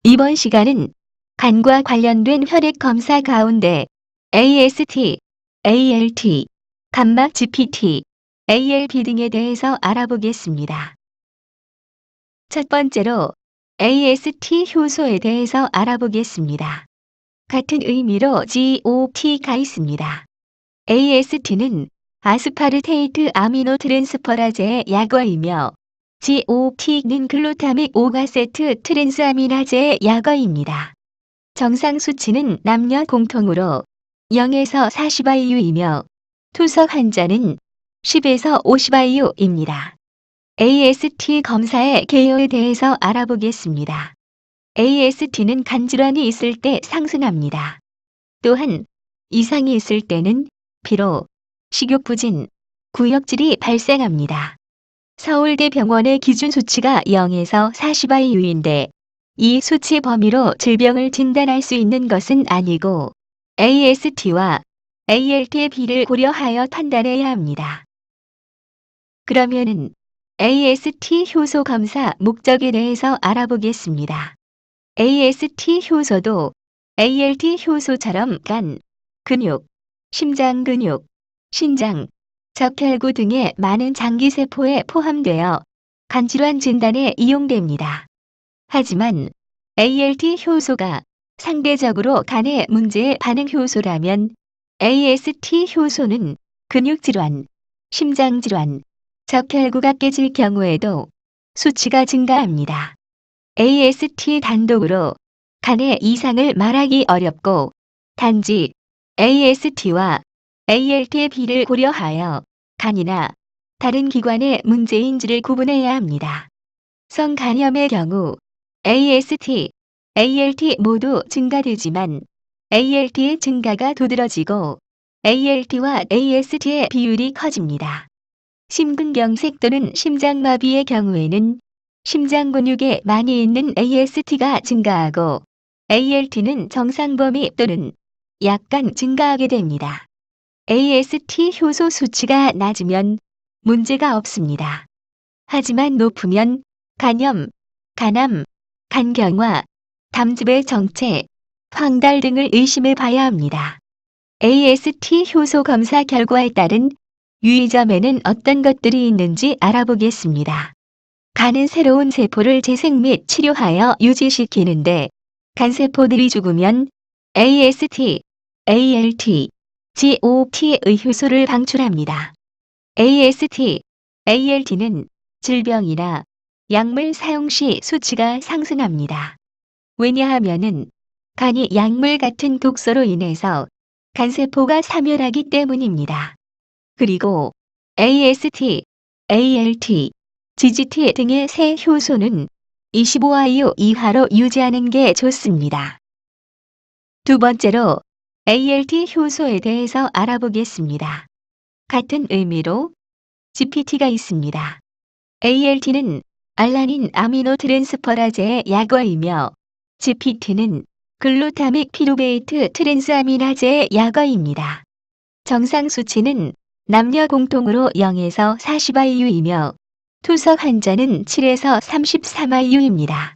이번 시간은 간과 관련된 혈액 검사 가운데 AST, ALT, 감막 GPT, ALB 등에 대해서 알아보겠습니다. 첫 번째로 AST 효소에 대해서 알아보겠습니다. 같은 의미로 GOT가 있습니다. AST는 아스파르테이트 아미노 트랜스퍼라제의 약어이며 GOT는 글루타믹 오가세트 트랜스아미나제의 약어입니다. 정상 수치는 남녀 공통으로 0에서 40IU이며 투석 환자는 10에서 50IU입니다. AST 검사의 개요에 대해서 알아보겠습니다. AST는 간질환이 있을 때 상승합니다. 또한 이상이 있을 때는 피로, 식욕부진, 구역질이 발생합니다. 서울대병원의 기준 수치가 0에서 40IU인데 이 수치 범위로 질병을 진단할 수 있는 것은 아니고 AST와 ALT의 비를 고려하여 판단해야 합니다. 그러면은 AST 효소 검사 목적에 대해서 알아보겠습니다. AST 효소도 ALT 효소처럼 간, 근육, 심장 근육, 신장, 적혈구 등의 많은 장기세포에 포함되어 간질환 진단에 이용됩니다. 하지만 ALT 효소가 상대적으로 간의 문제에 반응 효소라면 AST 효소는 근육질환, 심장질환, 적혈구가 깨질 경우에도 수치가 증가합니다. AST 단독으로 간의 이상을 말하기 어렵고 단지 AST와 ALT의 비를 고려하여 간이나 다른 기관의 문제인지를 구분해야 합니다. 성간염의 경우 AST, ALT 모두 증가되지만 ALT의 증가가 두드러지고 ALT와 AST의 비율이 커집니다. 심근경색 또는 심장마비의 경우에는 심장 근육에 많이 있는 AST가 증가하고 ALT는 정상 범위 또는 약간 증가하게 됩니다. AST 효소 수치가 낮으면 문제가 없습니다. 하지만 높으면 간염, 간암, 간경화, 담즙의 정체, 황달 등을 의심해 봐야 합니다. AST 효소 검사 결과에 따른 유의점에는 어떤 것들이 있는지 알아보겠습니다. 간은 새로운 세포를 재생 및 치료하여 유지시키는데 간세포들이 죽으면 AST, ALT, GOT의 효소를 방출합니다. AST, ALT는 질병이나 약물 사용 시 수치가 상승합니다. 왜냐하면은 간이 약물 같은 독소로 인해서 간세포가 사멸하기 때문입니다. 그리고 AST, ALT, GGT 등의 세 효소는 25IU 이하로 유지하는 게 좋습니다. 두 번째로 ALT 효소에 대해서 알아보겠습니다. 같은 의미로 GPT가 있습니다. ALT는 알라닌 아미노 트랜스퍼라제의 약어이며 GPT는 글루타믹 피루베이트 트랜스아미나제의 약어입니다. 정상 수치는 남녀 공통으로 0에서 40IU이며 투석 환자는 7에서 33IU입니다.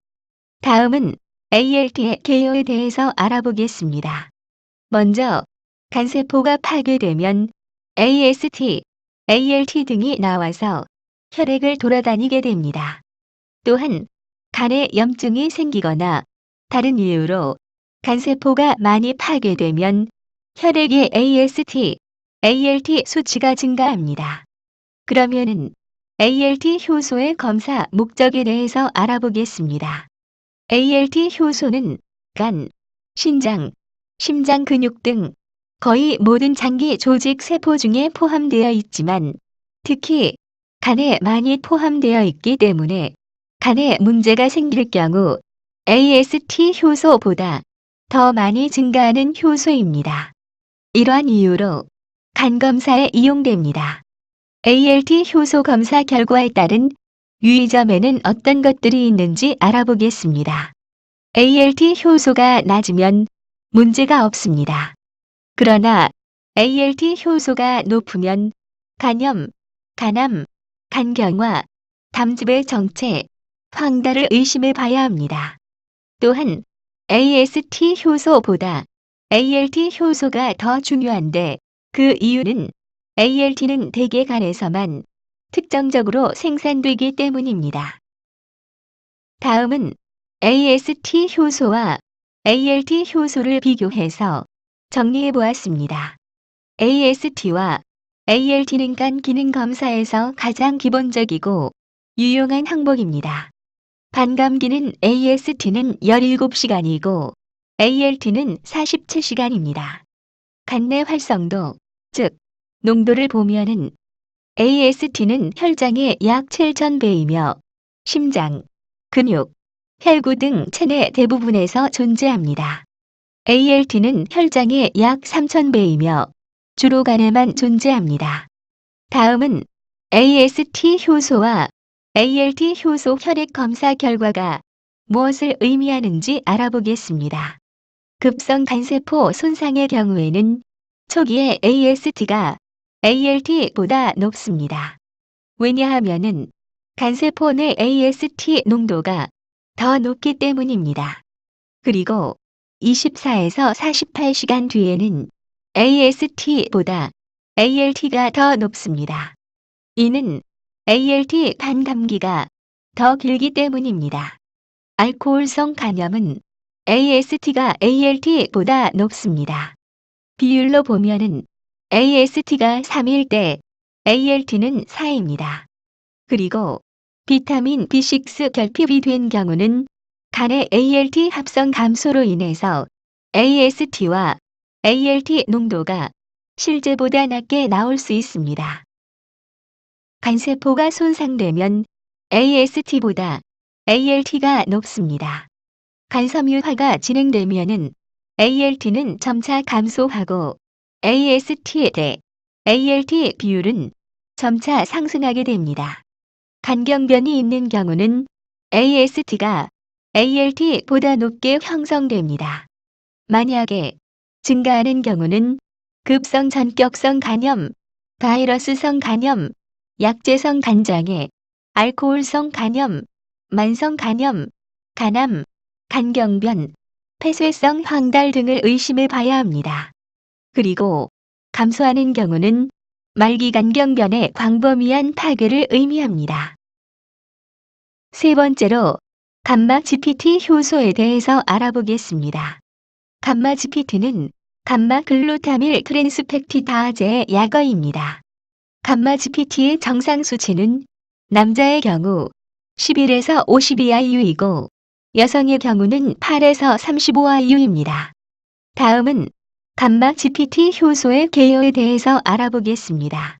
다음은 ALT의 개요에 대해서 알아보겠습니다. 먼저 간세포가 파괴되면 AST, ALT 등이 나와서 혈액을 돌아다니게 됩니다. 또한 간에 염증이 생기거나 다른 이유로 간세포가 많이 파괴되면 혈액의 AST, ALT 수치가 증가합니다. 그러면은 ALT 효소의 검사 목적에 대해서 알아보겠습니다. ALT 효소는 간, 신장, 심장 근육 등 거의 모든 장기 조직 세포 중에 포함되어 있지만 특히 간에 많이 포함되어 있기 때문에 간에 문제가 생길 경우 AST 효소보다 더 많이 증가하는 효소입니다. 이러한 이유로 간 검사에 이용됩니다. ALT 효소 검사 결과에 따른 유의점에는 어떤 것들이 있는지 알아보겠습니다. ALT 효소가 낮으면 문제가 없습니다. 그러나 ALT 효소가 높으면 간염, 간암, 간경화, 담즙의 정체, 황달을 의심해 봐야 합니다. 또한 AST 효소보다 ALT 효소가 더 중요한데 그 이유는 ALT는 대개 간에서만 특정적으로 생산되기 때문입니다. 다음은 AST 효소와 ALT 효소를 비교해서 정리해 보았습니다. AST와 ALT는 간 기능 검사에서 가장 기본적이고 유용한 항목입니다. 반감기는 AST는 17시간이고 ALT는 47시간입니다. 간내 활성도, 즉 농도를 보면은 AST는 혈장의 약 7,000배이며 심장, 근육, 혈구 등 체내 대부분에서 존재합니다. ALT는 혈장의 약 3,000배이며 주로 간에만 존재합니다. 다음은 AST 효소와 ALT 효소 혈액 검사 결과가 무엇을 의미하는지 알아보겠습니다. 급성 간세포 손상의 경우에는 초기에 AST가 ALT보다 높습니다. 왜냐하면은 간세포 내 AST 농도가 더 높기 때문입니다. 그리고 24에서 48시간 뒤에는 AST보다 ALT가 더 높습니다. 이는 ALT 반감기가 더 길기 때문입니다. 알코올성 간염은 AST가 ALT보다 높습니다. 비율로 보면은 AST가 3일 때 ALT는 4입니다. 그리고 비타민 B6 결핍이 된 경우는 간의 ALT 합성 감소로 인해서 AST와 ALT 농도가 실제보다 낮게 나올 수 있습니다. 간세포가 손상되면 AST보다 ALT가 높습니다. 간섬유화가 진행되면은 ALT는 점차 감소하고 AST 대 ALT 비율은 점차 상승하게 됩니다. 간경변이 있는 경우는 AST가 ALT보다 높게 형성됩니다. 만약에 증가하는 경우는 급성 전격성 간염, 바이러스성 간염, 약제성 간장애, 알코올성 간염, 만성 간염, 간암, 간경변, 폐쇄성 황달 등을 의심해 봐야 합니다. 그리고 감소하는 경우는 말기 간경변의 광범위한 파괴를 의미합니다. 세 번째로 감마 GPT 효소에 대해서 알아보겠습니다. 감마 GPT는 감마 글루타밀 트랜스펙티다제의 약어입니다. 감마 GPT의 정상 수치는 남자의 경우 11에서 52IU이고 여성의 경우는 8에서 35IU입니다. 다음은 감마 GPT 효소의 개요에 대해서 알아보겠습니다.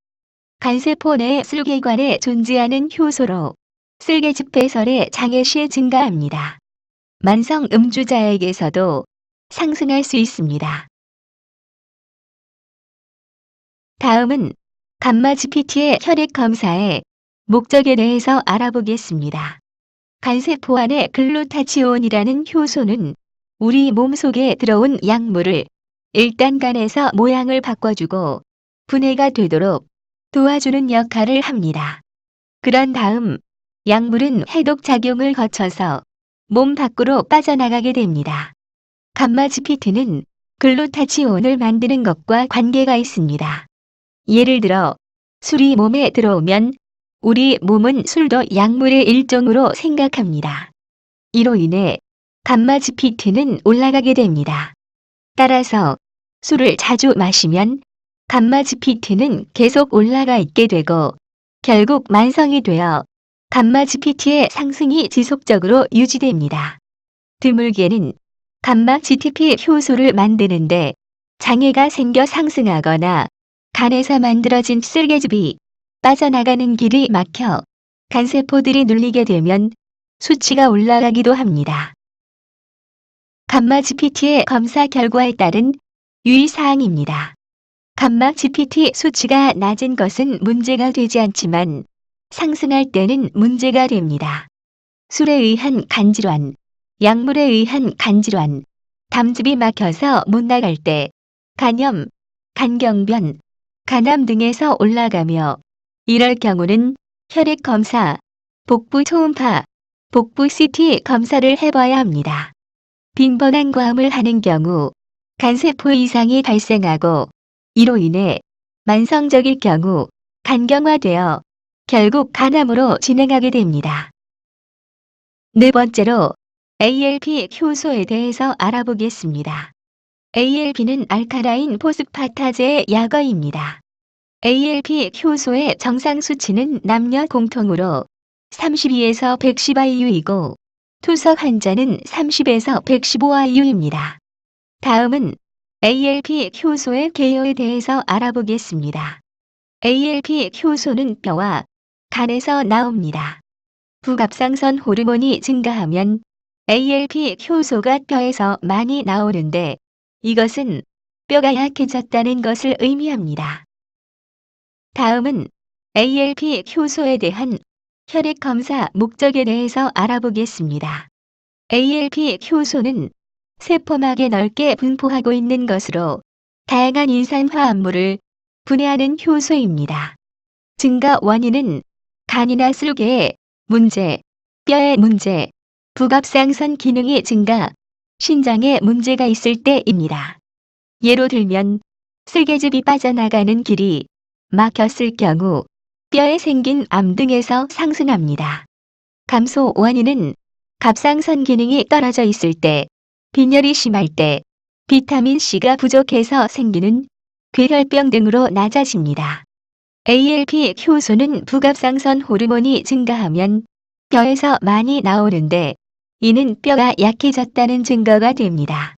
간세포 내 쓸개관에 존재하는 효소로 쓸개즙배설의 장애 시 증가합니다. 만성 음주자에게서도 상승할 수 있습니다. 다음은 감마 GPT의 혈액 검사의 목적에 대해서 알아보겠습니다. 간세포 안의 글루타치온이라는 효소는 우리 몸 속에 들어온 약물을 일단 간에서 모양을 바꿔주고 분해가 되도록 도와주는 역할을 합니다. 그런 다음 약물은 해독 작용을 거쳐서 몸 밖으로 빠져나가게 됩니다. 감마 GPT는 글루타치온을 만드는 것과 관계가 있습니다. 예를 들어 술이 몸에 들어오면 우리 몸은 술도 약물의 일종으로 생각합니다. 이로 인해 감마 GPT는 올라가게 됩니다. 따라서 술을 자주 마시면 감마 GPT는 계속 올라가 있게 되고 결국 만성이 되어 감마 GPT의 상승이 지속적으로 유지됩니다. 드물게는 감마 GTP 효소를 만드는데 장애가 생겨 상승하거나 간에서 만들어진 쓸개즙이 빠져나가는 길이 막혀 간세포들이 눌리게 되면 수치가 올라가기도 합니다. 감마 GPT의 검사 결과에 따른 유의사항입니다. 감마 GPT 수치가 낮은 것은 문제가 되지 않지만 상승할 때는 문제가 됩니다. 술에 의한 간질환, 약물에 의한 간질환, 담즙이 막혀서 못 나갈 때, 간염, 간경변, 간암 등에서 올라가며 이럴 경우는 혈액 검사, 복부 초음파, 복부 CT 검사를 해봐야 합니다. 빈번한 과음을 하는 경우 간세포 이상이 발생하고 이로 인해 만성적일 경우 간경화되어 결국 간암으로 진행하게 됩니다. 네 번째로 ALP 효소에 대해서 알아보겠습니다. ALP는 알카라인 포스파타제의 약어입니다. ALP 효소의 정상 수치는 남녀 공통으로 32에서 110IU이고 투석 환자는 30에서 115IU입니다. 다음은 ALP 효소의 개요에 대해서 알아보겠습니다. ALP 효소는 뼈와 간에서 나옵니다. 부갑상선 호르몬이 증가하면 ALP 효소가 뼈에서 많이 나오는데 이것은 뼈가 약해졌다는 것을 의미합니다. 다음은 ALP 효소에 대한 혈액 검사 목적에 대해서 알아보겠습니다. ALP 효소는 세포막에 넓게 분포하고 있는 것으로 다양한 인산화합물을 분해하는 효소입니다. 증가 원인은 간이나 슬개의 문제, 뼈의 문제, 부갑상선 기능이 증가, 신장에 문제가 있을 때입니다. 예로 들면 슬개즙이 빠져나가는 길이 막혔을 경우 뼈에 생긴 암 등에서 상승합니다. 감소 원인은 갑상선 기능이 떨어져 있을 때, 빈혈이 심할 때, 비타민C가 부족해서 생기는 괴혈병 등으로 낮아집니다. ALP 효소는 부갑상선 호르몬이 증가하면 뼈에서 많이 나오는데 이는 뼈가 약해졌다는 증거가 됩니다.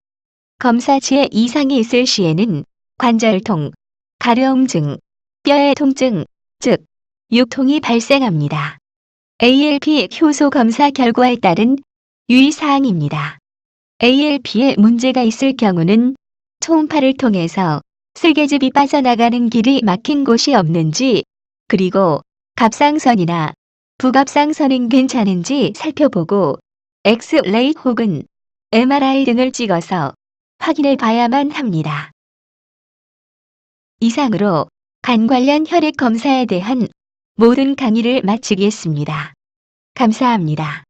검사치에 이상이 있을 시에는 관절통, 가려움증, 뼈의 통증, 즉 육통이 발생합니다. ALP 효소 검사 결과에 따른 유의사항입니다. ALP에 문제가 있을 경우는 초음파를 통해서 슬개즙이 빠져나가는 길이 막힌 곳이 없는지, 그리고 갑상선이나 부갑상선은 괜찮은지 살펴보고 엑스레이 혹은 MRI 등을 찍어서 확인해 봐야만 합니다. 이상으로 간 관련 혈액 검사에 대한 모든 강의를 마치겠습니다. 감사합니다.